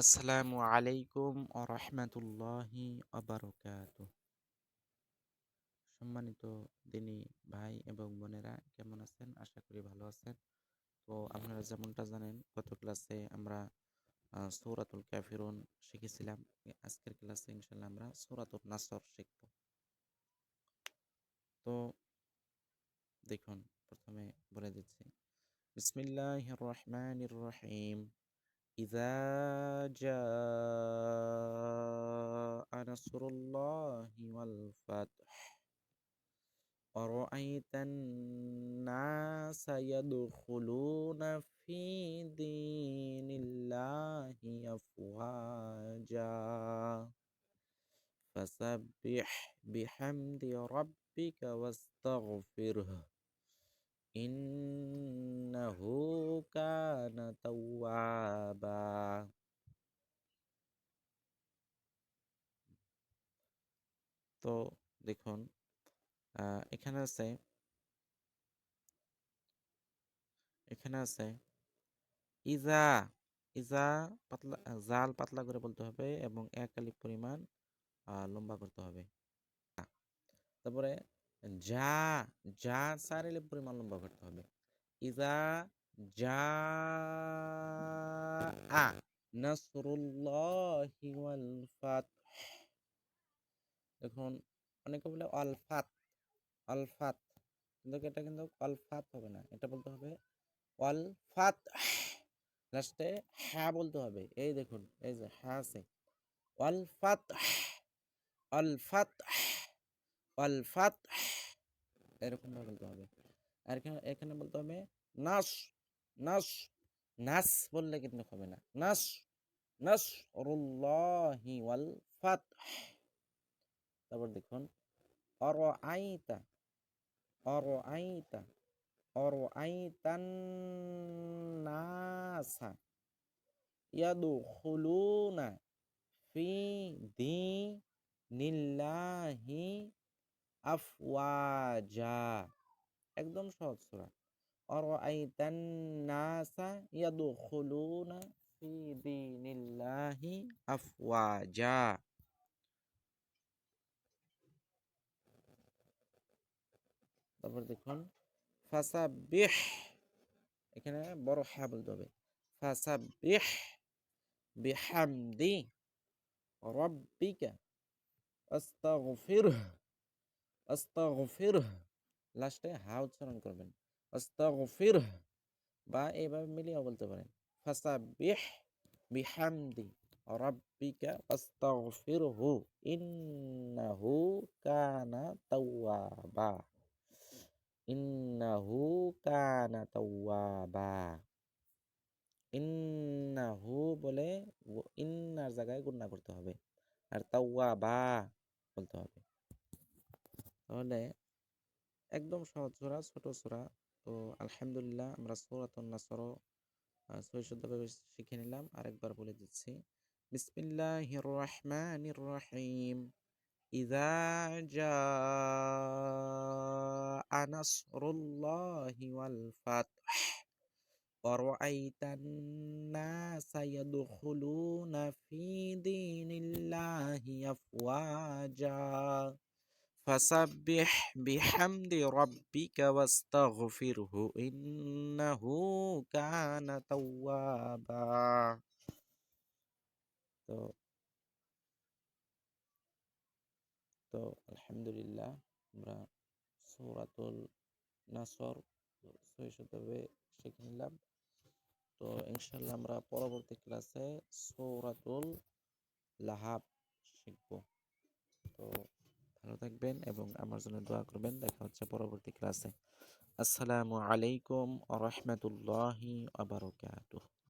আসসালামু আলাইকুম ও রহমতুল্লাহি অবরকাতুহ। সম্মানিত দিনী ভাই এবং বোনেরা কেমন আছেন? আশা করি ভালো আছেন। তো আপনারা যেমনটা জানেন গত ক্লাসে আমরা সূরাতুল কাফিরুন শিখেছিলাম। আজকের ক্লাসে ইনশাআল্লাহ আমরা সূরাতুন নাসর শিখব। তো দেখুন, প্রথমে বলে দিচ্ছি, বিসমিল্লাহির রহমানির রহিম। ইযা জাআ নাসরুল্লাহি ওয়াল ফাতহ ورأيت الناس يدخلون في دين الله أفواجا فسبح بحمد ربك واستغفره إنه كان توابا. তো দেখুন, এখানে আছে ইজা। ইজা পাতলা, জাল পাতলা করে বলতে হবে এবং এক আলিফ পরিমাণ লম্বা করতে হবে। তারপরে যা, যা ৪ আলিফ পরিমাণ লম্বা করতে হবে। ইজা যা আ নাসরুল্লাহি ওয়াল ফাতহ। দেখুন, অনেকে বলে আল ফাত, আল ফাত, কিন্তু এটা কিন্তু আল ফাত হবে না, এটা বলতে হবে আল ফাত। লাস্টে হ্যাঁ বলতে হবে। এই দেখুন, এই যে হ্যাঁ আছে, আল ফাত, আল ফাত, আল ফাত, এরকম ভাবে বলতে হবে। আর এখানে এখানে বলতে হবে নাস, নাস, নাস বললে কিন্তু হবে না। নাস, নাসরুল্লাহি ওয়াল ফাত। তারপর দেখুন, অরআইতা, অরআইতা, অরআইতান নাসা ইয়াদখুলুনা ফি দীনিল্লাহি আফওয়াজা। একদম সহজ সূরা। অরআইতান নাসা ইয়াদখুলুনা ফি দীনিল্লাহি আফওয়াজা। তারপর দেখুন, ফাসাব্বিহ, এখানে বড় হ্যাঁ বলতে হবে। ফাসাব্বিহ বিহামদি রাব্বিকা আস্তাগফিরহ, আস্তাগফিরহ, লাস্টে হা উচ্চারণ করবেন। আস্তাগফিরহ, বা এইভাবে মিলিয়ে বলতে পারেন। ফাসাব্বিহ বিহামদি রাব্বিকা আস্তাগফিরহু ইন্নাহু কানা তাওয়াবা, ইন্নাহু কানা তাওয়াবা। ইন্নাহু বলে ইন্নার জায়গায় গুণনা করতে হবে, আর তাওয়াবা বলতে হবে। তাহলে একদম সহজ সূরা, ছোট সূরা। তো আলহামদুলিল্লাহ, আমরা সূরাতুন নাসর সহিষ্ণুভাবে শিখে নিলাম। আরেকবার বলে দিচ্ছি, বিসমিল্লাহির রহমানির রহিম। ইযা জাআ নাসরুল্লাহি ওয়াল ফাতহ ورأيت الناس يدخلون في دين الله أفواجا فسبح بحمد ربك واستغفره إنه كان توابا. তো তো আলহামদুলিল্লাহ, আমরা সূরাতুল নাসর সহিষ্ণুভাবে শিখে নিলাম। তো ইনশাল্লাহ আমরা পরবর্তী ক্লাসে সূরাতুল লাহাব শিখব। তো ভালো থাকবেন এবং আমার জন্য দোয়া করবেন। দেখা হচ্ছে পরবর্তী ক্লাসে। আসসালামু আলাইকুম ওয়া রাহমাতুল্লাহি ওয়া বারাকাতুহু।